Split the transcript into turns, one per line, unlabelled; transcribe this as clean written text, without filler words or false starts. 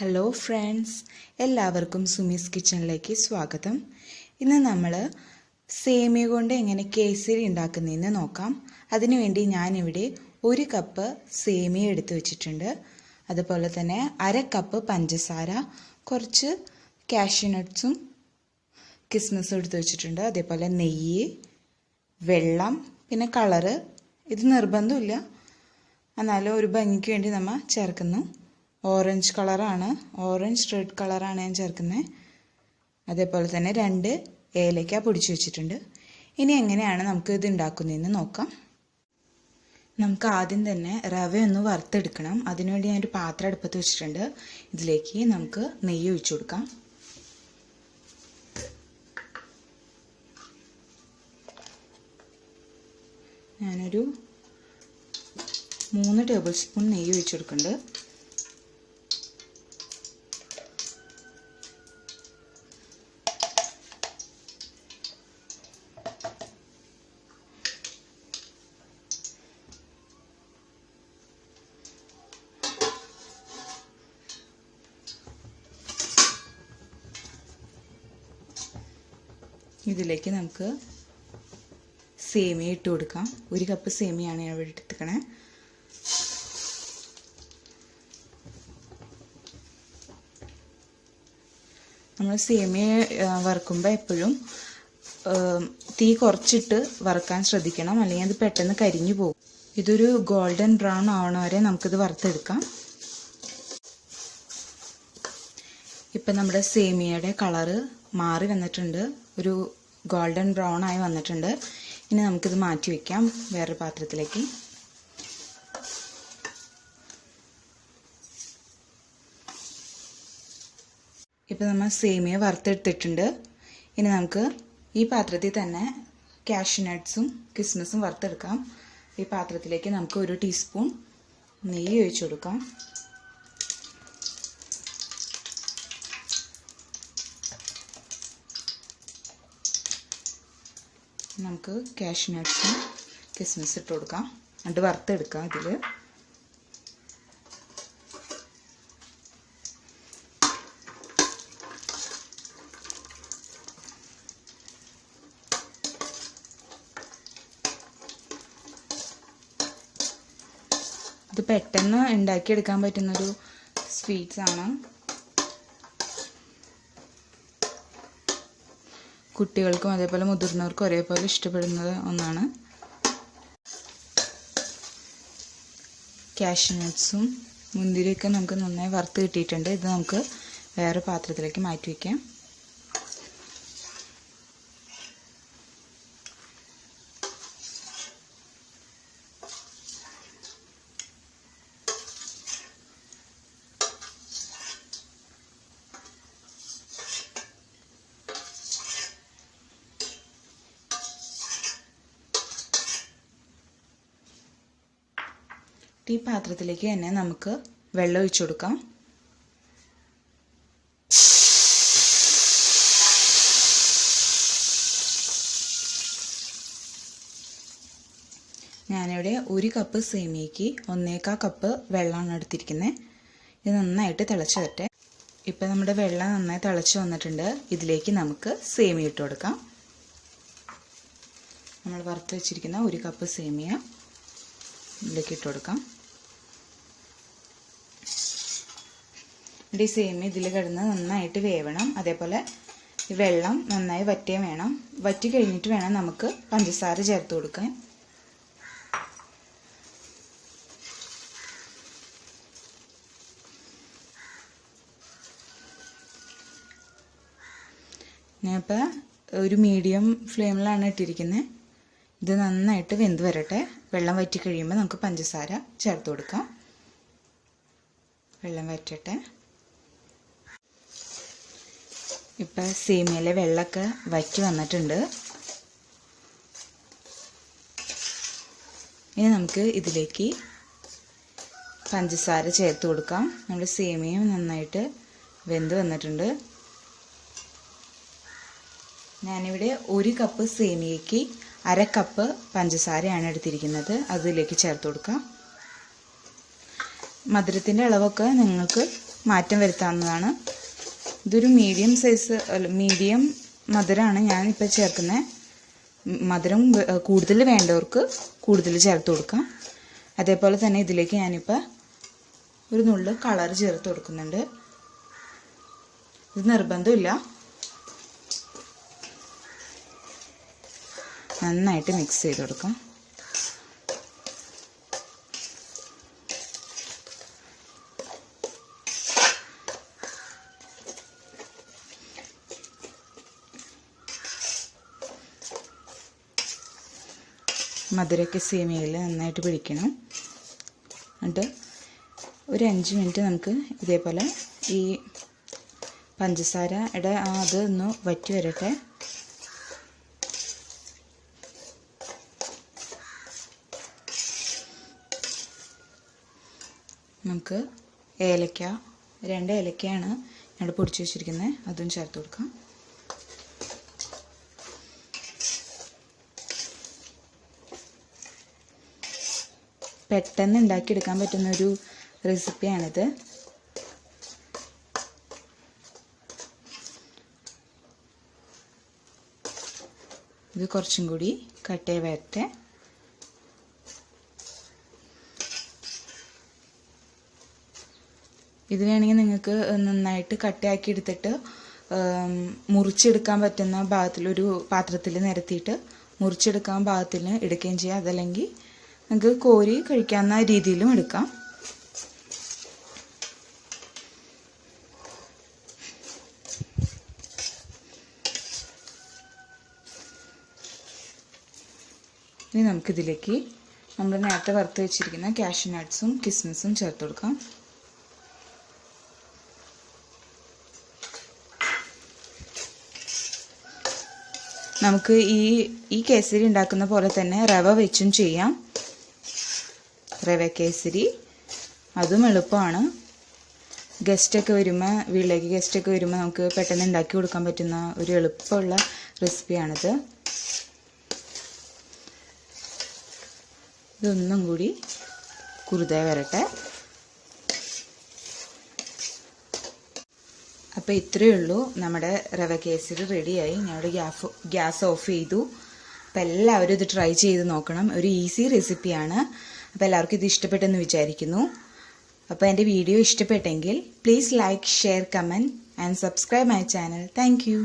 Hello friends, എല്ലാവർക്കും സുമീസ് കിച്ചണിലേക്ക് സ്വാഗതം. ഇന്ന് നമ്മൾ സേമിയ കൊണ്ട് എങ്ങനെ കേസരി ഉണ്ടാക്കുന്നതെന്ന് നോക്കാം. അതിനുവേണ്ടി ഞാനിവിടെ 1 കപ്പ് സേമിയ എടുത്തു വെച്ചിട്ടുണ്ട്. അതുപോലെ തന്നെ 1/2 കപ്പ് പഞ്ചസാര, കുറച്ച് കാഷ്യൂനട്ട്സും കിസ്മിസും എടുത്തു വെച്ചിട്ടുണ്ട്. അതേപോലെ നെയ്യ്, വെള്ളം, പിന്നെ കളറ്. ഇത് നിർബന്ധമില്ല, എന്നാലും ഒരു ഭംഗിക്ക് വേണ്ടി നമ്മൾ ചേർക്കുന്നു. ഓറഞ്ച് കളറാണ്, ഓറഞ്ച് റെഡ് കളറാണ് ഞാൻ ചേർക്കുന്നത്. അതേപോലെ തന്നെ 2 ഏലക്ക പൊടിച്ചു വെച്ചിട്ടുണ്ട്. ഇനി എങ്ങനെയാണ് നമുക്ക് ഇത് ഉണ്ടാക്കുന്നതെന്ന് നോക്കാം. നമുക്ക് ആദ്യം തന്നെ റവ ഒന്ന് വറുത്തെടുക്കണം. അതിനുവേണ്ടി ഞാനൊരു പാത്രം അടുപ്പത്ത് വെച്ചിട്ടുണ്ട്. ഇതിലേക്ക് നമുക്ക് നെയ്യ് ഒഴിച്ചു കൊടുക്കാം. ഞാനൊരു 3 ടേബിൾ സ്പൂൺ നെയ്യ് ഒഴിച്ചു കൊടുക്കുന്നുണ്ട്. ഇതിലേക്ക് നമുക്ക് സേമിയ ഇട്ട് കൊടുക്കാം. 1 കപ്പ് സേമിയാണ് ഞാൻ ഇവിടെ എടുത്തിക്കണേ. നമ്മൾ സേമിയ വറുക്കുമ്പോൾ എപ്പോഴും തീ കുറച്ചിട്ട് വറുക്കാൻ ശ്രദ്ധിക്കണം, അല്ലെങ്കിൽ അത് പെട്ടെന്ന് കരിഞ്ഞു പോകും. ഇതൊരു ഗോൾഡൻ ബ്രൗൺ ആവണ വരെ നമുക്കിത് വറുത്തെടുക്കാം. ഇപ്പം നമ്മുടെ സേമിയയുടെ കളറ് മാറി വന്നിട്ടുണ്ട്, ഒരു ഗോൾഡൻ ബ്രൗൺ ആയി വന്നിട്ടുണ്ട്. ഇനി നമുക്കിത് മാറ്റി വയ്ക്കാം വേറൊരു പാത്രത്തിലേക്ക്. ഇപ്പം നമ്മൾ സേമിയ വറുത്തെടുത്തിട്ടുണ്ട്. ഇനി നമുക്ക് ഈ പാത്രത്തിൽ തന്നെ കാഷ്യൂനട്ട്സും കിസ്മിസും വറുത്തെടുക്കാം. ഈ പാത്രത്തിലേക്ക് നമുക്ക് 1 ടീസ്പൂൺ നെയ്യ് ഒഴിച്ചു കൊടുക്കാം. നമുക്ക് കാഷ്യൂനട്ട്സും കിസ്മിസ് ഇട്ട് കൊടുക്കാം. എന്നിട്ട് വറുത്തെടുക്കാം. ഇതിൽ ഇത് പെട്ടെന്ന് ഉണ്ടാക്കിയെടുക്കാൻ പറ്റുന്നൊരു സ്വീറ്റ്സ് ആണ്. കുട്ടികൾക്കും അതേപോലെ മുതിർന്നവർക്കും ഒരേപോലെ ഇഷ്ടപ്പെടുന്നത് ഒന്നാണ്. കാഷ്യൂനട്ട്സും മുന്തിരിയൊക്കെ നമുക്ക് നന്നായി വറുത്ത് കിട്ടിയിട്ടുണ്ട്. ഇത് നമുക്ക് വേറെ പാത്രത്തിലേക്ക് മാറ്റി വയ്ക്കാം. ഈ പാത്രത്തിലേക്ക് തന്നെ നമുക്ക് വെള്ളം ഒഴിച്ചു കൊടുക്കാം. ഞാനിവിടെ 1 കപ്പ് സേമിയയ്ക്ക് 1/4 കപ്പ് വെള്ളമാണ് എടുത്തിരിക്കുന്നത്. ഇത് നന്നായിട്ട് തിളച്ച് വരട്ടെ. ഇപ്പം നമ്മുടെ വെള്ളം നന്നായി തിളച്ച് വന്നിട്ടുണ്ട്. ഇതിലേക്ക് നമുക്ക് സേമിയ ഇട്ട് കൊടുക്കാം. നമ്മൾ വറുത്ത് വെച്ചിരിക്കുന്ന 1 കപ്പ് സേമിയ ഇതിലേക്ക് ഇട്ട് കൊടുക്കാം. ഈ സേമിയ ഇതിൽ കിടന്ന് നന്നായിട്ട് വേവണം. അതേപോലെ ഈ വെള്ളം നന്നായി വറ്റിയും വേണം. വറ്റി കഴിഞ്ഞിട്ട് വേണം നമുക്ക് പഞ്ചസാര ചേർത്ത് കൊടുക്കാൻ. ഞാനിപ്പോൾ ഒരു മീഡിയം ഫ്ലെയിമിലാണ് ഇട്ടിരിക്കുന്നത്. ഇത് നന്നായിട്ട് വെന്ത് വരട്ടെ. വെള്ളം വറ്റി കഴിയുമ്പോൾ നമുക്ക് പഞ്ചസാര ചേർത്ത് കൊടുക്കാം. വെള്ളം വറ്റട്ടെ. ഇപ്പം സേമിയയിലെ വെള്ളമൊക്കെ വറ്റി വന്നിട്ടുണ്ട്. ഇനി നമുക്ക് ഇതിലേക്ക് പഞ്ചസാര ചേർത്ത് കൊടുക്കാം. നമ്മുടെ സേമിയ നന്നായിട്ട് വെന്ത് വന്നിട്ടുണ്ട്. ഞാനിവിടെ 1 കപ്പ് സേമിയയ്ക്ക് 1/2 കപ്പ് പഞ്ചസാരയാണ് എടുത്തിരിക്കുന്നത്. അതിലേക്ക് ചേർത്ത് കൊടുക്കാം. മധുരത്തിൻ്റെ അളവൊക്കെ നിങ്ങൾക്ക് മാറ്റം വരുത്താവുന്നതാണ്. ഇതൊരു മീഡിയം സൈസ് മീഡിയം മധുരമാണ് ഞാനിപ്പോൾ ചേർക്കുന്നത്. മധുരം കൂടുതൽ വേണ്ടവർക്ക് കൂടുതൽ ചേർത്ത് കൊടുക്കാം. അതേപോലെ തന്നെ ഇതിലേക്ക് ഞാനിപ്പോൾ ഒരു നുള്ള് കളർ ചേർത്ത് കൊടുക്കുന്നുണ്ട്. ഇത് നിർബന്ധമില്ല. നന്നായിട്ട് മിക്സ് ചെയ്ത് കൊടുക്കാം. മധുരമൊക്കെ സേമിയയിൽ നന്നായിട്ട് പിടിക്കണം. എന്നിട്ട് ഒരു 5 മിനിറ്റ് നമുക്ക് ഇതേപോലെ ഈ പഞ്ചസാരയുടെ അത് ഒന്ന് വറ്റി വരട്ടെ. നമുക്ക് ഏലക്ക 2 ഏലക്കയാണ് ഞാൻ പൊടിച്ച് വെച്ചിരിക്കുന്നത്, അതും ചേർത്ത് കൊടുക്കാം. പെട്ടെന്ന് ഉണ്ടാക്കിയെടുക്കാൻ പറ്റുന്നൊരു റെസിപ്പിയാണിത്. ഇത് കുറച്ചും കൂടി കട്ടയായി വരട്ടെ. ഇത് വേണമെങ്കിൽ നിങ്ങൾക്ക് നന്നായിട്ട് കട്ടയാക്കി എടുത്തിട്ട് മുറിച്ചെടുക്കാൻ പറ്റുന്ന ഭാഗത്തിലൊരു പാത്രത്തിൽ നിരത്തിയിട്ട് മുറിച്ചെടുക്കാൻ പാകത്തിന് എടുക്കുകയും ചെയ്യാം. അതല്ലെങ്കിൽ നമുക്ക് കോരി കഴിക്കാവുന്ന രീതിയിലും എടുക്കാം. ഇനി നമുക്കിതിലേക്ക് നമ്മൾ നേരത്തെ വറുത്ത് വെച്ചിരിക്കുന്ന കാഷ്യൂനട്ട്സും കിസ്മിസും ചേർത്ത് കൊടുക്കാം. നമുക്ക് ഈ കേസരി ഉണ്ടാക്കുന്ന പോലെ തന്നെ റവ വെച്ചും ചെയ്യാം. റവ കേസരി അതും എളുപ്പമാണ്. ഗസ്റ്റൊക്കെ വരുമ്പോൾ വീട്ടിലേക്ക് ഗസ്റ്റൊക്കെ വരുമ്പോൾ നമുക്ക് പെട്ടെന്ന് ഉണ്ടാക്കി കൊടുക്കാൻ പറ്റുന്ന ഒരു എളുപ്പമുള്ള റെസിപ്പിയാണിത്. ഇതൊന്നും കൂടി കുറുതായി വരട്ടെ. അപ്പോൾ ഇത്രയേ ഉള്ളൂ, നമ്മുടെ റവ കേസരി റെഡിയായി. ഞാനിവിടെ ഗ്യാസ് ഓഫ് ചെയ്തു. അപ്പോൾ എല്ലാവരും ഇത് ട്രൈ ചെയ്ത് നോക്കണം. ഒരു ഈസി റെസിപ്പിയാണ്. അപ്പോൾ എല്ലാവർക്കും ഇത് ഇഷ്ടപ്പെട്ടെന്ന് വിചാരിക്കുന്നു. അപ്പോൾ എൻ്റെ വീഡിയോ ഇഷ്ടപ്പെട്ടെങ്കിൽ please like, share, comment and subscribe my channel. Thank you.